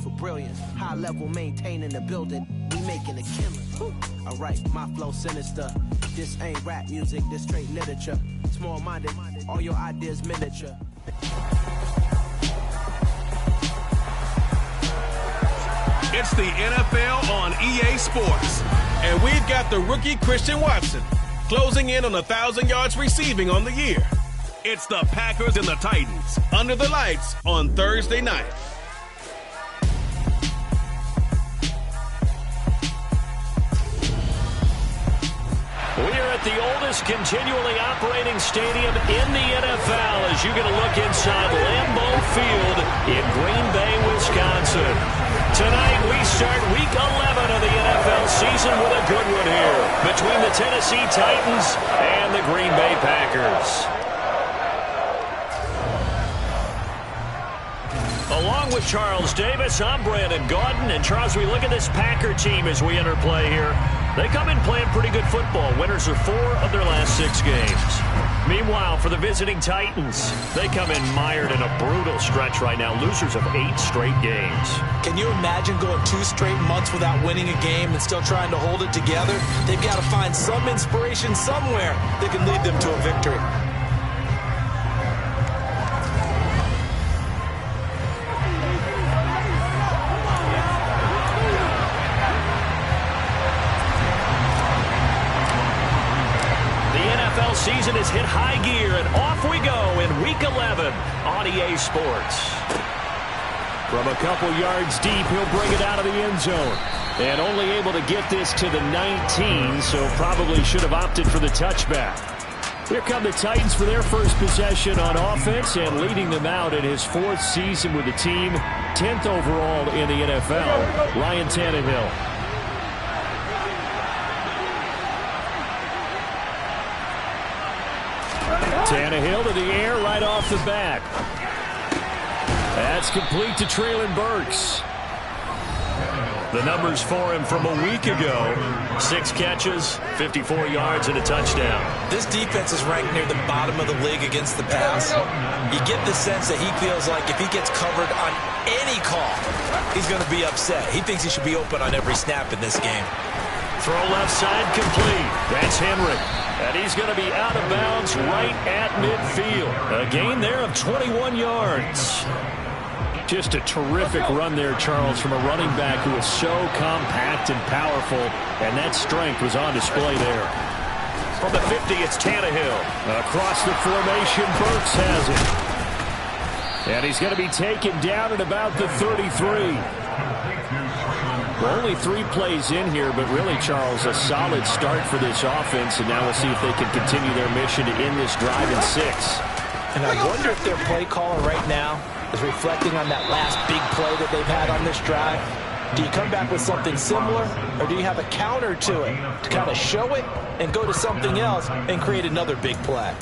for brilliance. High level maintaining the building. We making a killing. Alright, my flow sinister. This ain't rap music, this straight literature. Small-minded, all your ideas miniature. It's the NFL on EA Sports. And we've got the rookie Christian Watson closing in on 1,000 yards receiving on the year. It's the Packers and the Titans under the lights on Thursday night. We are at the oldest continually operating stadium in the NFL as you get a look inside Lambeau Field in Green Bay, Wisconsin. Tonight we start week 11 of the NFL season with a good one here between the Tennessee Titans and the Green Bay Packers. Along with Charles Davis, I'm Brandon Gaudin. And Charles, we look at this Packer team as we enter play here. They come in playing pretty good football. Winners of 4 of their last 6 games. Meanwhile, for the visiting Titans, they come in mired in a brutal stretch right now. Losers of 8 straight games. Can you imagine going 2 straight months without winning a game and still trying to hold it together? They've got to find some inspiration somewhere that can lead them to a victory. Season is hit high gear, and off we go in Week 11 on EA Sports. From a couple yards deep, he'll bring it out of the end zone. And only able to get this to the 19, so probably should have opted for the touchback. Here come the Titans for their first possession on offense, and leading them out in his 4th season with the team, 10th overall in the NFL, Ryan Tannehill. Tannehill to the air right off the bat. That's complete to Treylon Burks. The numbers for him from a week ago. 6 catches, 54 yards, and a touchdown. This defense is ranked near the bottom of the league against the pass. You get the sense that he feels like if he gets covered on any call, he's going to be upset. He thinks he should be open on every snap in this game. Throw left side complete. That's Henry. And he's going to be out of bounds right at midfield. A gain there of 21 yards. Just a terrific run there, Charles, from a running back who is so compact and powerful. And that strength was on display there. From the 50, it's Tannehill. Across the formation, Burks has it. And he's going to be taken down at about the 33. Well, only 3 plays in here, but really, Charles, a solid start for this offense. And now we'll see if they can continue their mission to end this drive in 6. And I wonder if their play caller right now is reflecting on that last big play that they've had on this drive. Do you come back with something similar, or do you have a counter to it to kind of show it and go to something else and create another big play?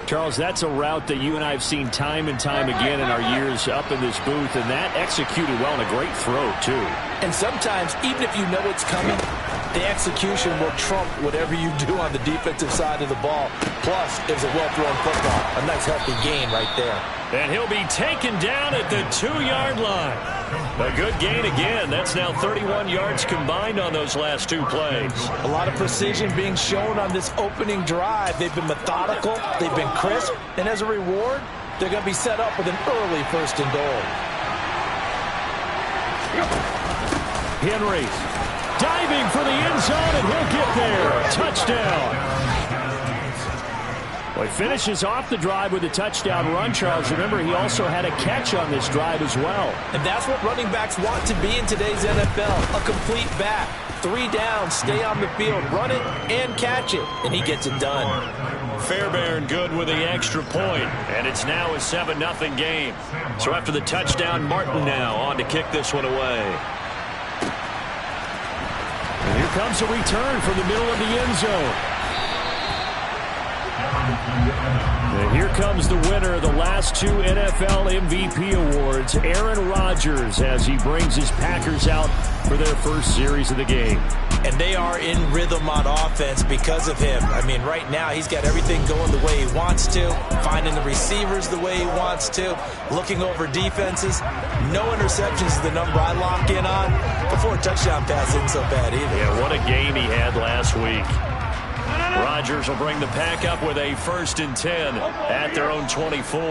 Charles, that's a route that you and I have seen time and time again in our years up in this booth, and that executed well and a great throw, too. And sometimes, even if you know it's coming, the execution will trump whatever you do on the defensive side of the ball. Plus, it was a well-thrown football. A nice, healthy gain right there. And he'll be taken down at the 2-yard line. A good gain again. That's now 31 yards combined on those last 2 plays. A lot of precision being shown on this opening drive. They've been methodical. They've been crisp. And as a reward, they're going to be set up with an early 1st and goal. Henry diving for the end zone, and he'll get there. Touchdown. Well, he finishes off the drive with a touchdown run, Charles. Remember, he also had a catch on this drive as well. And that's what running backs want to be in today's NFL, a complete back. 3 down, stay on the field, run it, and catch it. And he gets it done. Fairbairn good with the extra point, and it's now a 7-0 game. So after the touchdown, Martin now on to kick this one away. And here comes a return from the middle of the end zone. And here comes the winner of the last 2 NFL MVP awards, Aaron Rodgers, as he brings his Packers out for their first series of the game. And they are in rhythm on offense because of him. I mean, right now he's got everything going the way he wants to, finding the receivers the way he wants to, looking over defenses. No interceptions is the number I lock in on. Before a touchdown pass isn't so bad either. Yeah, what a game he had last week. Rodgers will bring the Pack up with a 1st and 10 at their own 24.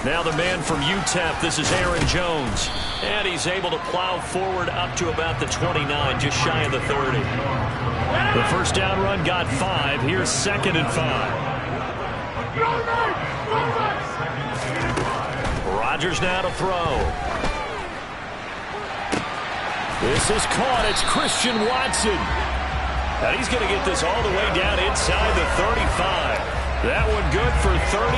Now the man from UTEP, this is Aaron Jones. And he's able to plow forward up to about the 29, just shy of the 30. The first down run got 5. Here's 2nd and 5. Rodgers now to throw. This is caught. It's Christian Watson. And he's going to get this all the way down inside the 35. That one good for 37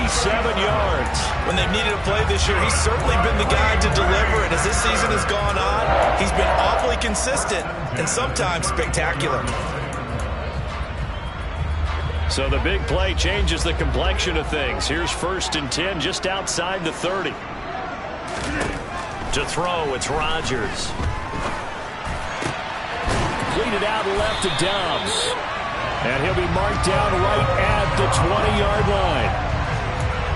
yards. When they've needed a play this year, he's certainly been the guy to deliver. And as this season has gone on, he's been awfully consistent and sometimes spectacular. So the big play changes the complexion of things. Here's 1st and 10 just outside the 30. To throw, it's Rodgers. Completed out left to Dobbs. And he'll be marked down right at the 20-yard line.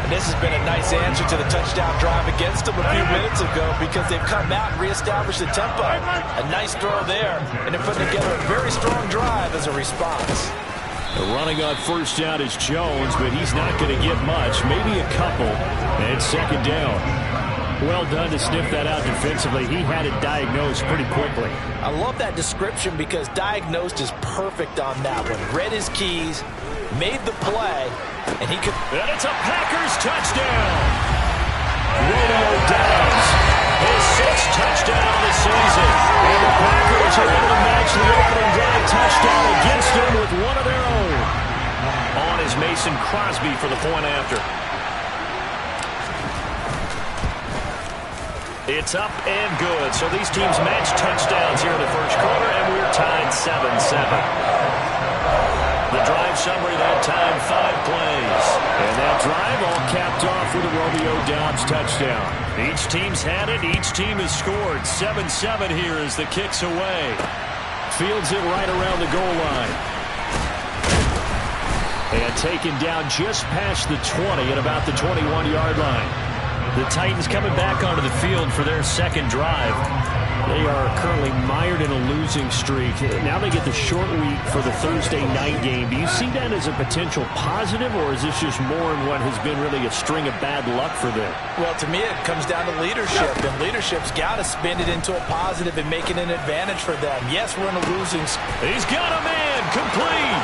And this has been a nice answer to the touchdown drive against them a few minutes ago because they've come out and reestablished the tempo. A nice throw there, and they're putting together a very strong drive as a response. Running on 1st down is Jones, but he's not going to get much, maybe a couple. And 2nd down. Well done to sniff that out defensively. He had it diagnosed pretty quickly. I love that description because diagnosed is perfect on that one. Read his keys, made the play, and he could... And it's a Packers touchdown. Romeo Dobbs, his 6th touchdown of the season. And the Packers are able to match the opening drive touchdown against them with one of their own. On is Mason Crosby for the point after. It's up and good. So these teams match touchdowns here in the first quarter, and we're tied 7-7. The drive summary that time, 5 plays. And that drive all capped off with a Romeo Dobbs touchdown. Each team's had it. Each team has scored. 7-7 here as the kick's away. Fields it right around the goal line. And taken down just past the 20 at about the 21-yard line. The Titans coming back onto the field for their 2nd drive. They are currently mired in a losing streak. Now they get the short week for the Thursday night game. Do you see that as a potential positive, or is this just more in what has been really a string of bad luck for them? Well, to me, it comes down to leadership, and leadership's got to spin it into a positive and make it an advantage for them. Yes, we're in a losing streak. He's got a man, complete.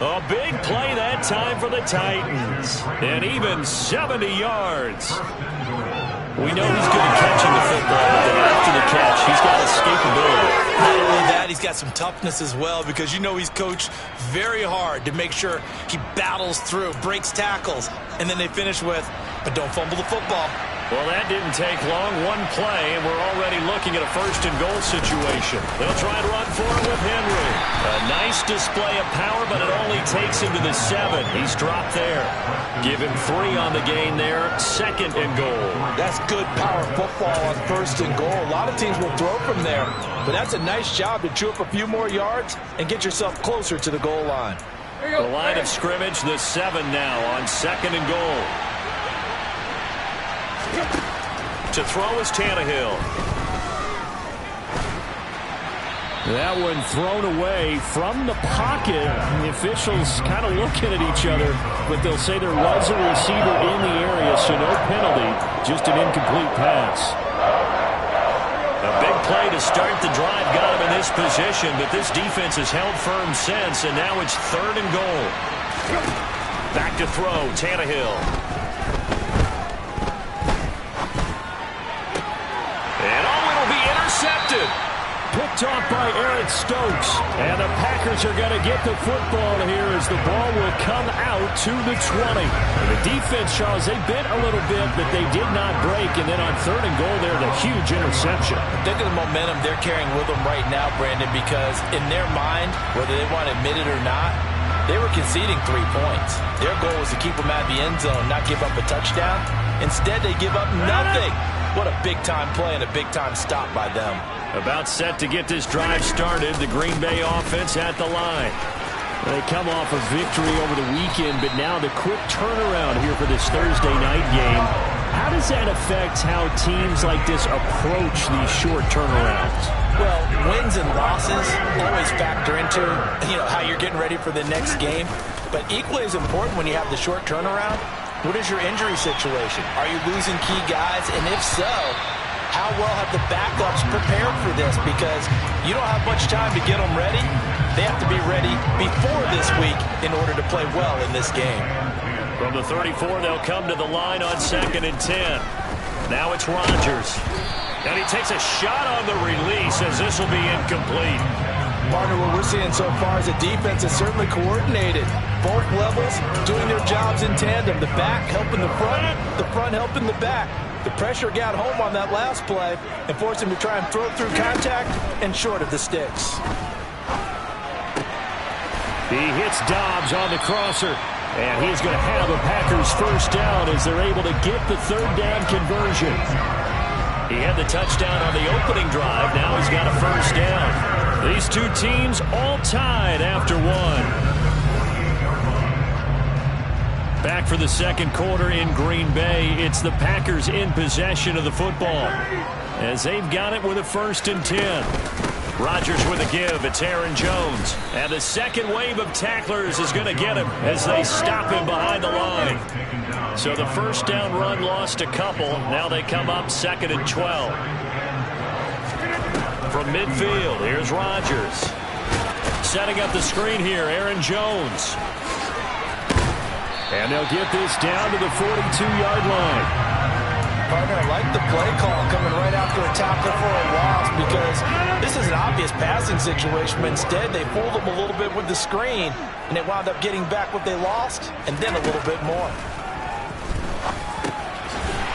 A big play that time for the Titans. And even 70 yards. We know he's good at catching the football, but then after the catch, he's got escapability. Not only that, he's got some toughness as well because you know he's coached very hard to make sure he battles through, breaks tackles, and then they finish with, but don't fumble the football. Well, that didn't take long. One play, and we're already looking at a 1st and goal situation. They'll try and run for it with Henry. A nice display of power, but it only takes him to the 7. He's dropped there. Give him 3 on the gain there. 2nd and goal. That's good power football on 1st and goal. A lot of teams will throw from there, but that's a nice job to chew up a few more yards and get yourself closer to the goal line. The line of scrimmage, the 7 now on 2nd and goal. To throw is Tannehill. That one thrown away from the pocket. The officials kind of looking at each other, but they'll say there was a receiver in the area, so no penalty, just an incomplete pass. A big play to start the drive got him in this position, but this defense has held firm since, and now it's 3rd and goal. Back to throw, Tannehill. And oh, it'll be intercepted. picked off by Eric Stokes. And the Packers are going to get the football here as the ball will come out to the 20. And the defense, Charles, they bit a little bit, but they did not break. And then on 3rd and goal there, the huge interception. Think of the momentum they're carrying with them right now, Brandon, because in their mind, whether they want to admit it or not, they were conceding 3 points. Their goal was to keep them out of the end zone, not give up a touchdown. Instead, they give up nothing. What a big-time play and a big-time stop by them. About set to get this drive started, the Green Bay offense at the line. They come off a victory over the weekend, but now the quick turnaround here for this Thursday night game. How does that affect how teams like this approach these short turnarounds? Well, wins and losses always factor into, how you're getting ready for the next game. But equally as important when you have the short turnaround, what is your injury situation? Are you losing key guys? And if so, how well have the backups prepared for this? Because you don't have much time to get them ready. They have to be ready before this week in order to play well in this game. From the 34, they'll come to the line on 2nd and 10. Now it's Rodgers. And he takes a shot on the release as this will be incomplete. Partner, what we're seeing so far is the defense is certainly coordinated. Both levels doing their jobs in tandem. The back helping the front helping the back. The pressure got home on that last play and forced him to try and throw through contact and short of the sticks. He hits Dobbs on the crosser. And he's going to have a Packers first down as they're able to get the 3rd down conversion. He had the touchdown on the opening drive. Now he's got a first down. These two teams all tied after 1. Back for the 2nd quarter in Green Bay. It's the Packers in possession of the football as they've got it with a 1st and 10. Rodgers with a give. It's Aaron Jones. And the second wave of tacklers is going to get him as they stop him behind the line. So the first down run lost a couple. Now they come up 2nd and 12. From midfield, here's Rodgers. Setting up the screen here, Aaron Jones. And they'll get this down to the 42-yard line. Partner, I like the play call coming right after a tackle for a loss because this is an obvious passing situation. But instead, they fooled them a little bit with the screen, and they wound up getting back what they lost and then a little bit more.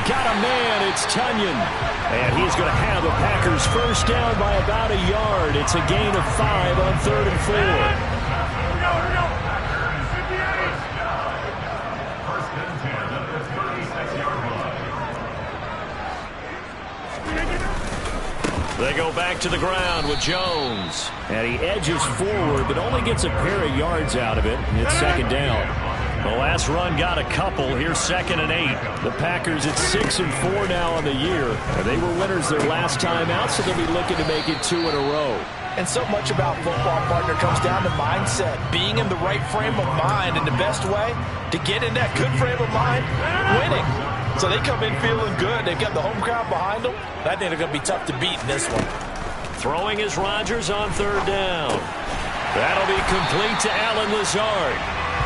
Got a man, it's Tunyon. And he's going to have the Packers first down by about a yard. It's a gain of 5 on 3rd and 4. They go back to the ground with Jones. And he edges forward, but only gets a pair of yards out of it. It's 2nd down. The last run got a couple. Here's 2nd and 8. The Packers at 6 and 4 now on the year. And they were winners their last time out, so they'll be looking to make it 2 in a row. And so much about football, partner, comes down to mindset. Being in the right frame of mind, and the best way to get in that good frame of mind, winning. So they come in feeling good. They've got the home crowd behind them. I think they're going to be tough to beat in this one. Throwing is Rodgers on 3rd down. That'll be complete to Allen Lazard.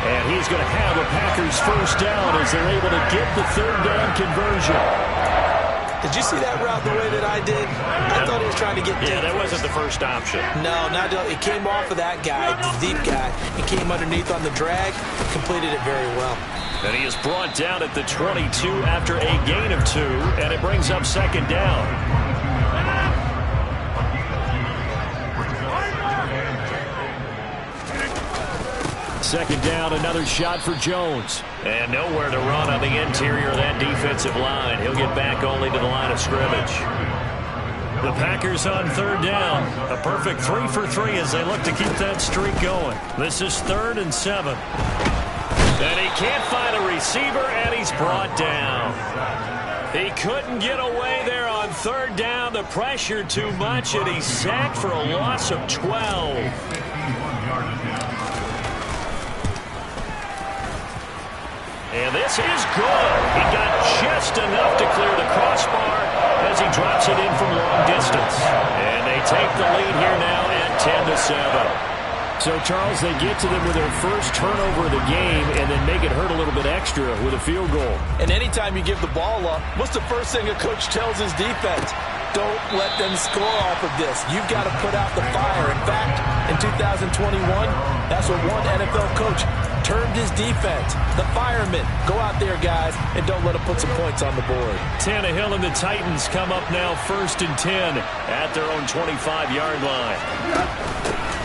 And he's going to have a Packers first down as they're able to get the 3rd down conversion. Did you see that route the way that I did? I thought he was trying to get deep. Yeah, that wasn't the first option. No, not it came off of that guy, the deep guy, and came underneath on the drag, completed it very well. And he is brought down at the 22 after a gain of 2, and it brings up 2nd down. Second down, another shot for Jones. And nowhere to run on the interior of that defensive line. He'll get back only to the line of scrimmage. The Packers on 3rd down. A perfect 3 for 3 as they look to keep that streak going. This is 3rd and 7. And he can't find a receiver, and he's brought down. He couldn't get away there on 3rd down. The pressure too much, and he's sacked for a loss of 12. And this is good. He got just enough to clear the crossbar as he drops it in from long distance. And they take the lead here now at 10-7. So, Charles, they get to them with their first turnover of the game and then make it hurt a little bit extra with a field goal. And anytime you give the ball up, what's the first thing a coach tells his defense? don't let them score off of this. You've got to put out the fire. In fact, in 2021, that's what one NFL coach termed his defense. The firemen. Go out there, guys, and don't let them put some points on the board. Tannehill and the Titans come up now 1st and 10 at their own 25-yard line.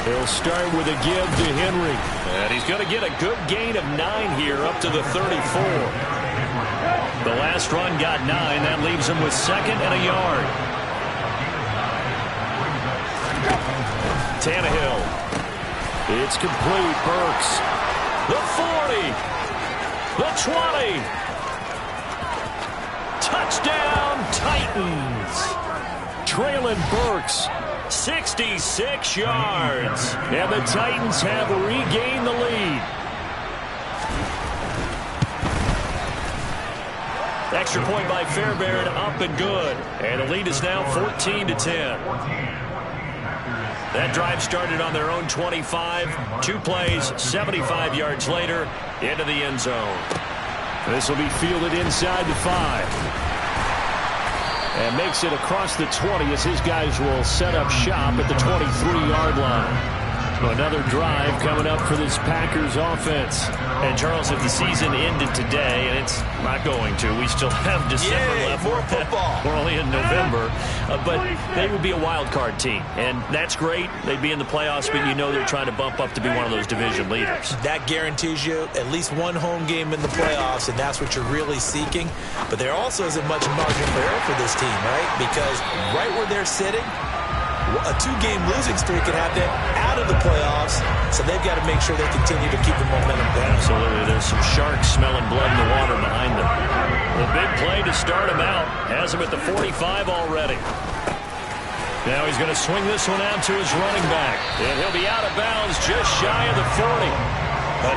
He'll start with a give to Henry. And he's going to get a good gain of 9 here up to the 34. The last run got 9. That leaves him with 2nd and a yard. Tannehill. It's complete. Burks. The 40. The 20. Touchdown, Titans. Traylon Burks, 66 yards. And the Titans have regained the lead. Extra point by Fairbairn, up and good. And the lead is now 14-10. That drive started on their own 25. 2 plays, 75 yards later, into the end zone. This will be fielded inside the 5. And makes it across the 20 as his guys will set up shop at the 23-yard line. Another drive coming up for this Packers offense. And, Charles, if the season ended today, and it's not going to, we still have December left. More football. We're only in November. But they would be a wild card team. And that's great. They'd be in the playoffs, but you know they're trying to bump up to be one of those division leaders. That guarantees you at least one home game in the playoffs, and that's what you're really seeking. But there also isn't much margin for error for this team, right? Because right where they're sitting, a 2-game losing streak can have them out of the playoffs, so they've got to make sure they continue to keep the momentum going. Absolutely. There's some sharks smelling blood in the water behind them. The big play to start him out has him at the 45 already. Now he's going to swing this one out to his running back, and he'll be out of bounds just shy of the 40.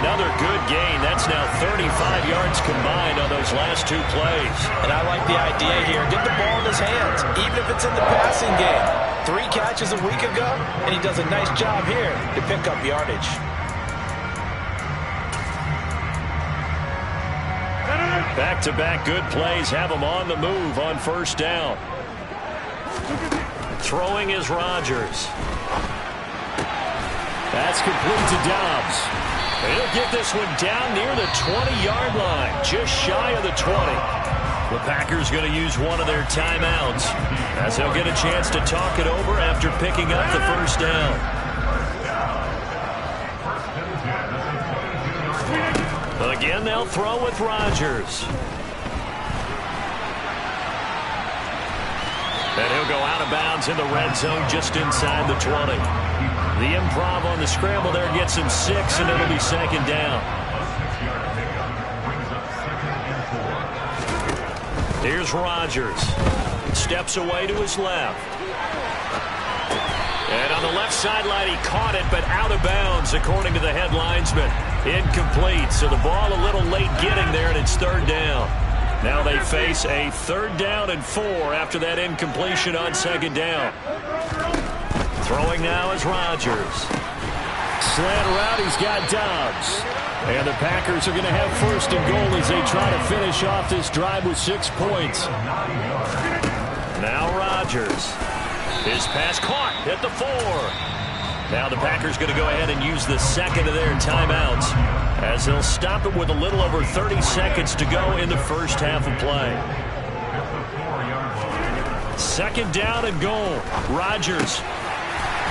Another good gain. That's now 35 yards combined on those last 2 plays. And I like the idea here. Get the ball in his hands, even if it's in the passing game. 3 catches a week ago, and he does a nice job here to pick up yardage. Back-to-back good plays have him on the move on 1st down. Throwing is Rodgers. That's complete to Dobbs. He'll get this one down near the 20-yard line, just shy of the 20. The Packers going to use one of their timeouts as they'll get a chance to talk it over after picking up the 1st down. Again, they'll throw with Rodgers. And he'll go out of bounds in the red zone just inside the 20. The improv on the scramble there gets him 6, and it'll be 2nd down. Here's Rodgers. Steps away to his left. And on the left sideline, he caught it, but out of bounds, according to the head linesman. Incomplete, so the ball a little late getting there, and it's 3rd down. Now they face a 3rd down and 4 after that incompletion on 2nd down. Throwing now is Rodgers. Slant route, he's got Dobbs. And the Packers are going to have 1st and goal as they try to finish off this drive with 6 points. Now Rodgers. His pass caught at the 4. Now the Packers going to go ahead and use the 2nd of their timeouts as they'll stop it with a little over 30 seconds to go in the 1st half of play. 2nd down and goal. Rodgers.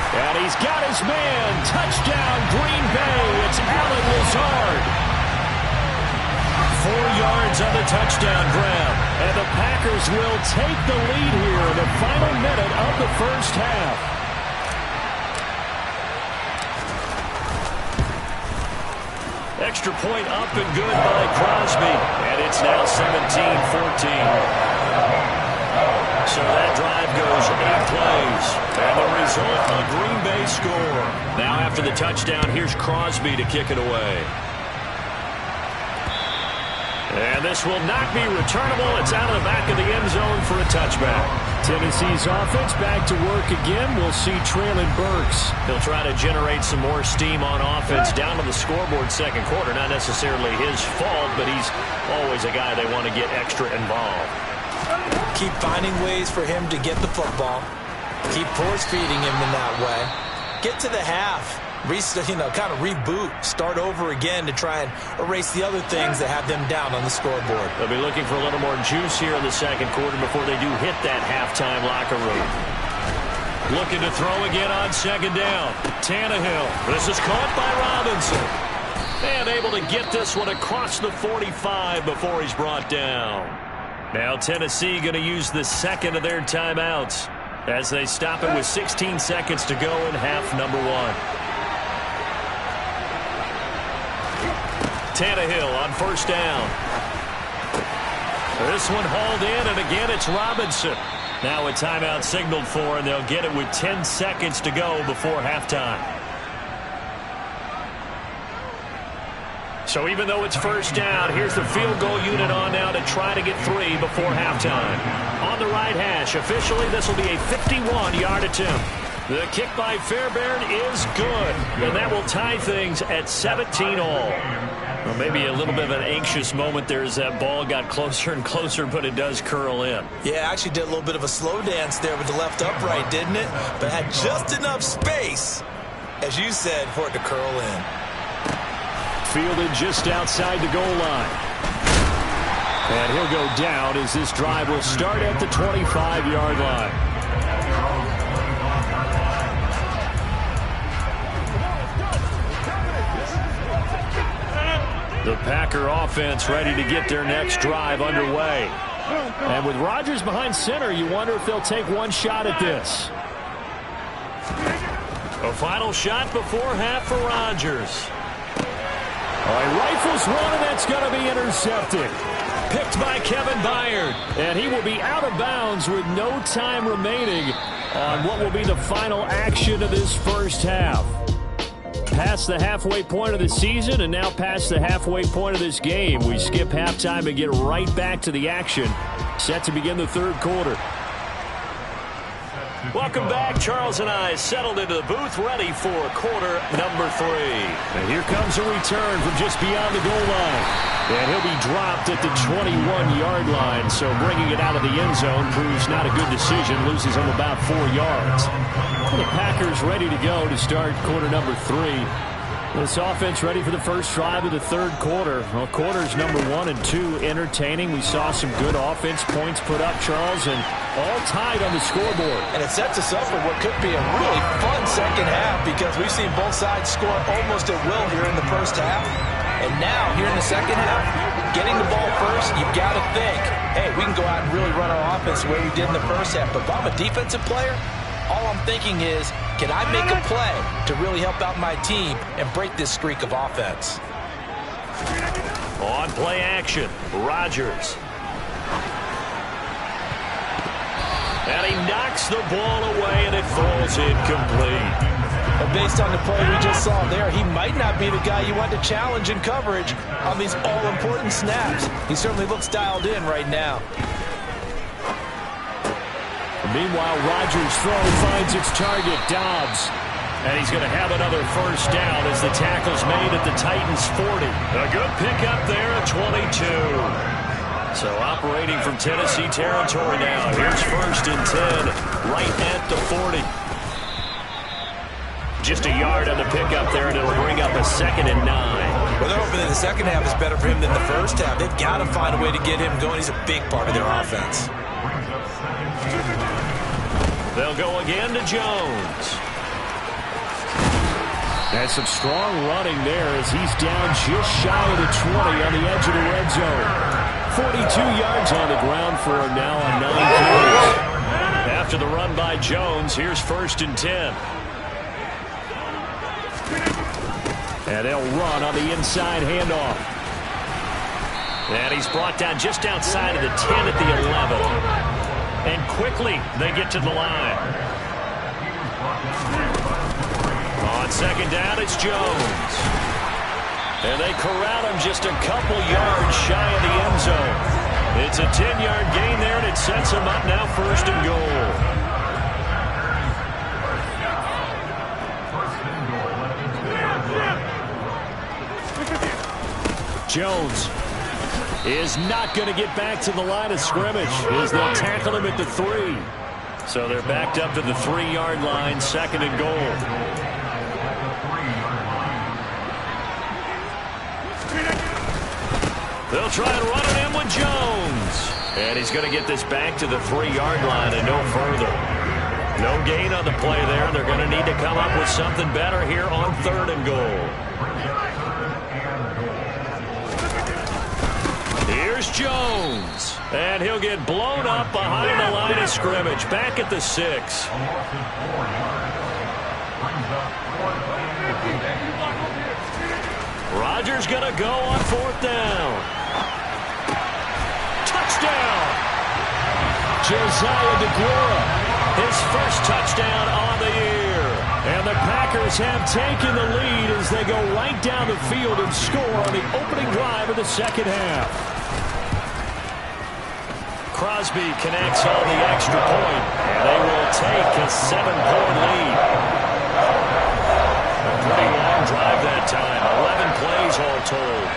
And he's got his man. Touchdown, Green Bay. It's Allen Lazard. 4 yards on the touchdown grab. And the Packers will take the lead here in the final minute of the 1st half. Extra point up and good by Crosby. And it's now 17-14. So that drive goes 8 plays. And the result, a Green Bay score. Now after the touchdown, here's Crosby to kick it away. And this will not be returnable. It's out of the back of the end zone for a touchback. Tennessee's offense back to work again. We'll see Traylon Burks. He'll try to generate some more steam on offense down on the scoreboard 2nd quarter. Not necessarily his fault, but he's always a guy they want to get extra involved. Keep finding ways for him to get the football. Keep force feeding him in that way. Get to the half. Kind of reboot, start over again to try and erase the other things that have them down on the scoreboard. They'll be looking for a little more juice here in the second quarter before they do hit that halftime locker room. Looking to throw again on second down. Tannehill. This is caught by Robinson. And able to get this one across the 45 before he's brought down. Now Tennessee going to use the second of their timeouts as they stop it with 16 seconds to go in half number 1. Tannehill on first down. This one hauled in, and again it's Robinson. Now a timeout signaled for, and they'll get it with 10 seconds to go before halftime. So even though it's first down, here's the field goal unit on now to try to get 3 before halftime. On the right hash, officially this will be a 51-yard attempt. The kick by Fairbairn is good, and that will tie things at 17 all. Well, maybe a little bit of an anxious moment there as that ball got closer and closer, but it does curl in. Yeah, actually did a little bit of a slow dance there with the left upright, didn't it? But had just enough space, as you said, for it to curl in. Fielded just outside the goal line. And he'll go down as this drive will start at the 25-yard line. The Packer offense ready to get their next drive underway. And with Rodgers behind center, you wonder if they'll take one shot at this. A final shot before half for Rodgers. All right, rifles one, and that's going to be intercepted. Picked by Kevin Byard. And he will be out of bounds with no time remaining on what will be the final action of this first half. Past the halfway point of the season and now past the halfway point of this game. We skip halftime and get right back to the action. Set to begin the third quarter. Welcome back. Charles and I settled into the booth ready for quarter number 3. And here comes a return from just beyond the goal line. And he'll be dropped at the 21-yard line. So bringing it out of the end zone proves not a good decision. Loses him about 4 yards. The Packers ready to go to start quarter number 3. This offense ready for the first drive of the third quarter. Well, quarters number 1 and 2 entertaining. We saw some good offense points put up, Charles, and all tied on the scoreboard. And it sets us up for what could be a really fun second half because we've seen both sides score almost at will here in the first half. And now, here in the second half, getting the ball first, you've got to think, hey, we can go out and really run our offense the way we did in the first half. But if I'm a defensive player, all I'm thinking is, can I make a play to really help out my team and break this streak of offense? On play action, Rodgers. And he knocks the ball away, and it falls incomplete. But based on the play we just saw there, he might not be the guy you want to challenge in coverage on these all-important snaps. He certainly looks dialed in right now. Meanwhile, Rodgers' throw finds its target, Dobbs. And he's going to have another first down as the tackle's made at the Titans' 40. A good pickup there at 22. So operating from Tennessee territory now. Here's first and 10, right at the 40. Just a yard on the pickup there, and it'll bring up a 2nd and 9. Well, they're hoping that the second half is better for him than the first half. They've got to find a way to get him going. He's a big part of their offense. They'll go again to Jones. That's some strong running there as he's down just shy of the 20 on the edge of the red zone. 42 yards on the ground for him now on 9 carries. After the run by Jones, here's first and 10. And they'll run on the inside handoff. And he's brought down just outside of the 10 at the 11. And quickly, they get to the line. On second down, it's Jones. And they corral him just a couple yards shy of the end zone. It's a 10-yard gain there, and it sets him up now first and goal. Jones is not going to get back to the line of scrimmage as they'll tackle him at the 3. So they're backed up to the 3-yard line, 2nd and goal. They'll try and run it in with Jones. And he's going to get this back to the 3-yard line and no further. No gain on the play there. They're going to need to come up with something better here on 3rd and goal. Here's Jones. And he'll get blown up behind the line of scrimmage. Back at the 6. Rodgers going to go on 4th down. Touchdown! Josiah DeGuara, his first touchdown on the year. And the Packers have taken the lead as they go right down the field and score on the opening drive of the 2nd half. Crosby connects on the extra point, and they will take a 7-point lead. A pretty long drive that time, 11 plays all told.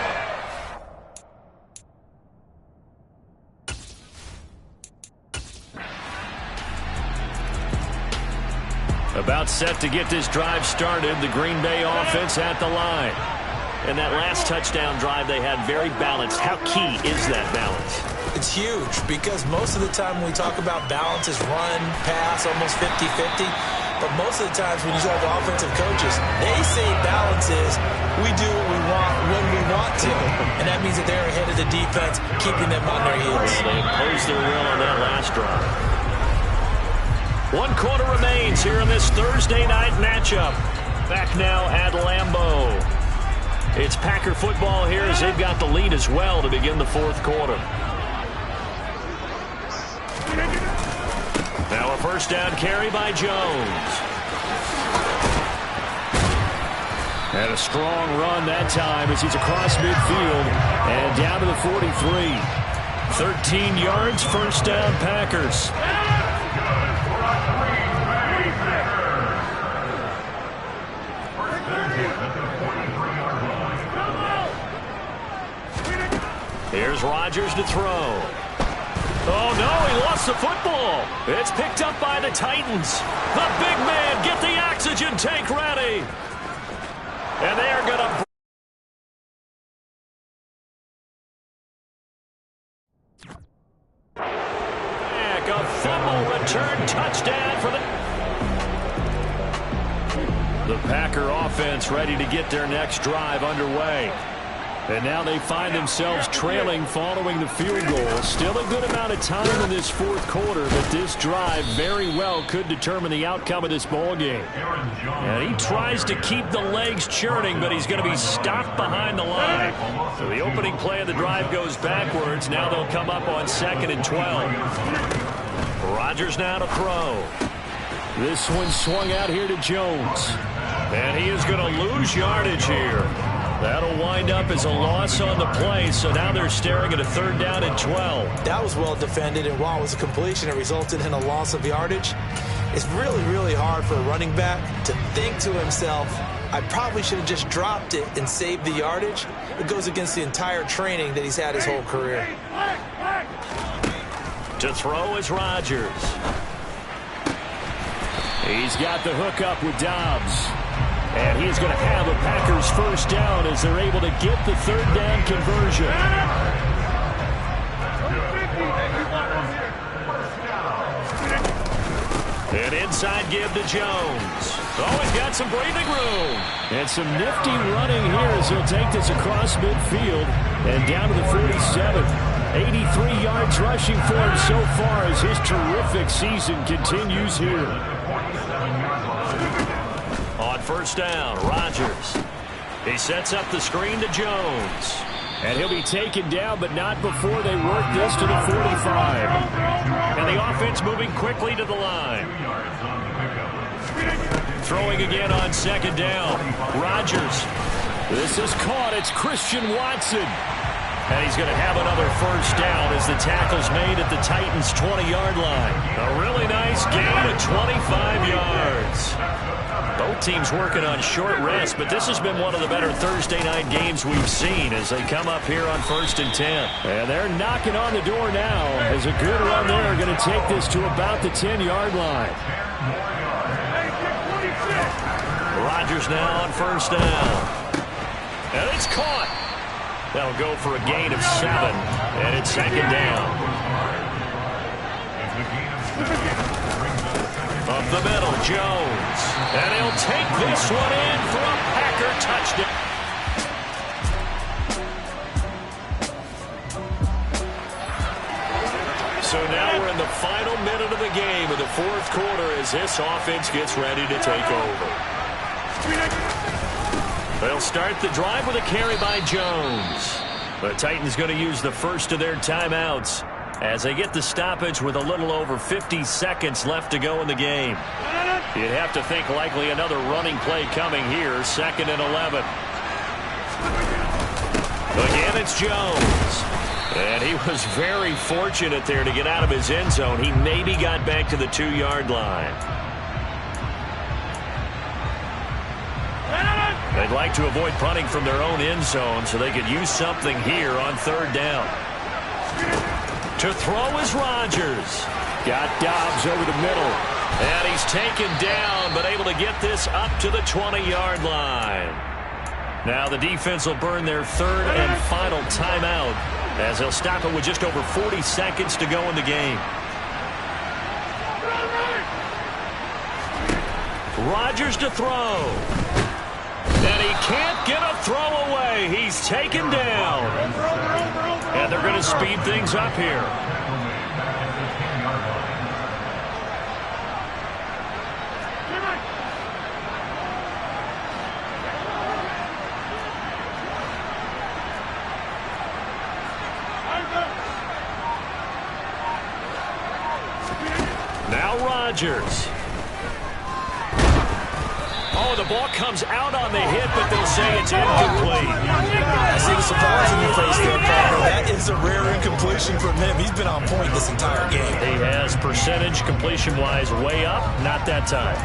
About set to get this drive started, the Green Bay offense at the line. And that last touchdown drive they had very balanced. How key is that balance? It's huge because most of the time when we talk about balance is run, pass, almost 50-50. But most of the times when you talk to offensive coaches, they say balance is we do what we want when we want to. And that means that they're ahead of the defense, keeping them on their heels. They imposed their will on that last drive. 1 quarter remains here in this Thursday night matchup. Back now at Lambeau. It's Packer football here as they've got the lead as well to begin the 4th quarter. Now a first down carry by Jones. And a strong run that time as he's across midfield and down to the 43. 13 yards, first down Packers. Here's Rodgers to throw. Oh, no, he lost the football. It's picked up by the Titans. The big man, get the oxygen tank ready. And they are going to... A fumble return touchdown for the Packer offense ready to get their next drive underway. And now they find themselves trailing following the field goal. Still a good amount of time in this 4th quarter, but this drive very well could determine the outcome of this ball game. And he tries to keep the legs churning, but he's going to be stopped behind the line. So the opening play of the drive goes backwards. Now they'll come up on 2nd and 12. Rodgers now to throw. This one swung out here to Jones. And he is going to lose yardage here. That'll wind up as a loss on the play, so now they're staring at a 3rd down and 12. That was well defended, and while it was a completion, it resulted in a loss of yardage. It's really, really hard for a running back to think to himself, I probably should have just dropped it and saved the yardage. It goes against the entire training that he's had his whole career. To throw is Rodgers. He's got the hook up with Dobbs. And he's going to have a Packers first down as they're able to get the 3rd down conversion. An inside give to Jones. Oh, he's got some breathing room. And some nifty running here as he'll take this across midfield and down to the 47. 83 yards rushing for him so far as his terrific season continues here. On first down, Rodgers. He sets up the screen to Jones. And he'll be taken down, but not before they work this to the 45. And the offense moving quickly to the line. Throwing again on 2nd down. Rodgers. This is caught. It's Christian Watson. And he's going to have another first down as the tackle's made at the Titans' 20-yard line. A really nice gain of 25 yards. Both teams working on short rest, but this has been one of the better Thursday night games we've seen as they come up here on 1st and 10. And they're knocking on the door now as a good run there are going to take this to about the 10-yard line. Rodgers now on first down. And it's caught. That'll go for a gain of 7, and it's 2nd down. Up the middle, Jones. And he'll take this one in for a Packer touchdown. So now we're in the final minute of the game of the 4th quarter as this offense gets ready to take over. They'll start the drive with a carry by Jones. The Titans going to use the first of their timeouts as they get the stoppage with a little over 50 seconds left to go in the game. You'd have to think likely another running play coming here, 2nd and 11. Again, it's Jones. And he was very fortunate there to get out of his end zone. He maybe got back to the 2-yard line. They'd like to avoid punting from their own end zone so they could use something here on 3rd down. To throw is Rodgers. Got Dobbs over the middle. And he's taken down, but able to get this up to the 20-yard line. Now the defense will burn their 3rd and final timeout as they'll stop it with just over 40 seconds to go in the game. Rodgers to throw. And he can't get a throw away. He's taken down. And they're going to speed things up here. Now Rodgers. Oh, the ball comes out on the hit, but they'll say it's incomplete. I see the surprise in your face there, Paul. That is a rare incompletion from him. He's been on point this entire game. He has percentage completion-wise way up, not that time.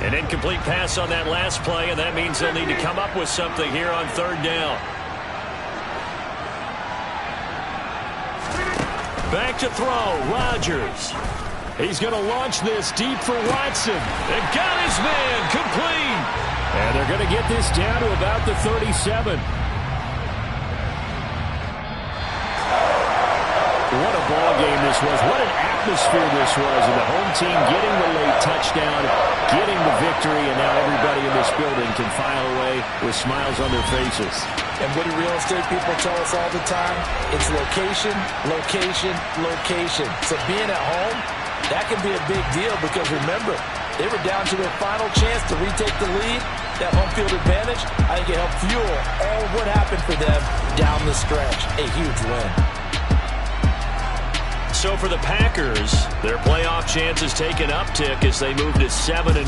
An incomplete pass on that last play, and that means they'll need to come up with something here on 3rd down. Back to throw, Rodgers. He's going to launch this deep for Watson. And got his man complete. And they're going to get this down to about the 37. What a ball game this was. What an atmosphere this was. And the home team getting the late touchdown, getting the victory, and now everybody in this building can file away with smiles on their faces. And what do real estate people tell us all the time? It's location, location, location. So being at home, that can be a big deal because remember, they were down to their final chance to retake the lead. That home field advantage, I think it helped fuel all of what happened for them down the stretch. A huge win. So for the Packers, their playoff chances take an uptick as they move to 7-4.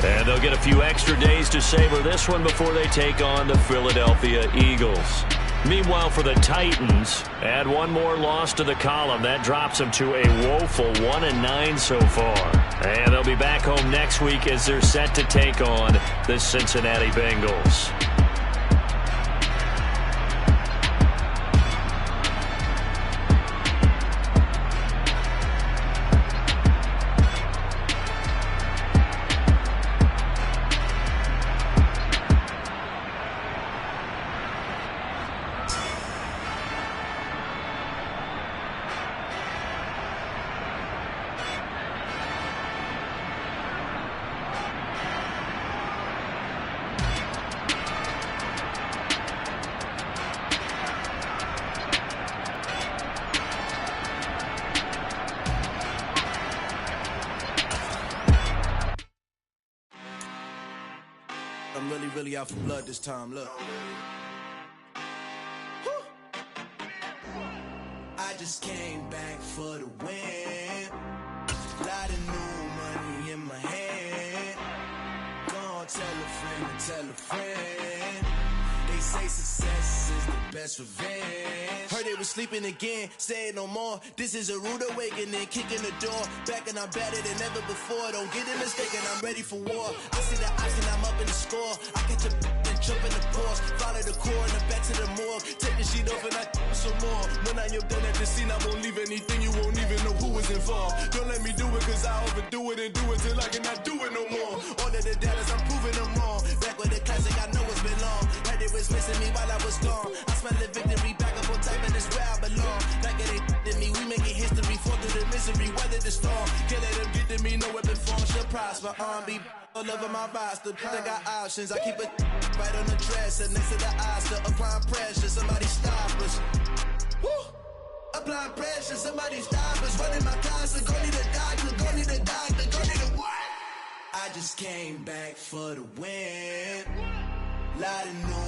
And they'll get a few extra days to savor this one before they take on the Philadelphia Eagles. Meanwhile, for the Titans, add one more loss to the column. That drops them to a woeful 1-9 so far. And they'll be back home next week as they're set to take on the Cincinnati Bengals. I'm really out for blood this time, look. I just just came back for the win. Lot of new money in my hand. Gonna tell a friend and tell a friend. They say success is the best revenge. Heard they was sleeping again, say it no more. This is a rude awakening, kicking the door. Back and I'm better than ever before. Don't get it mistaken, I'm ready for war. I see the option, I'm up in the score. I catch a and jump in the course. Follow the core and the back to the morgue. Take the sheet off and I some more. When I am done at the scene, I won't leave anything. You won't even know who was involved. Don't let me do it, cause I overdo it and do it till I cannot do it no more. All of the doubters, I'm proving them wrong. Back with the classic, I know it's been long. Heard they was missing me while I was gone. I smell the victory, back up on top, and it's where I belong. Like it ain't to me, we making history. Fall through the misery, weather the storm. Can't let them get to me, no weapon form should prosper. Be all over my roster. I got options, I keep it right on the dresser. Next to the Oscar, applying pressure. Somebody stop us. Woo! Applying pressure, somebody stop us. Running my closet, go need a doctor, go need a doctor, go need a what? I just came back for the win. Lot of new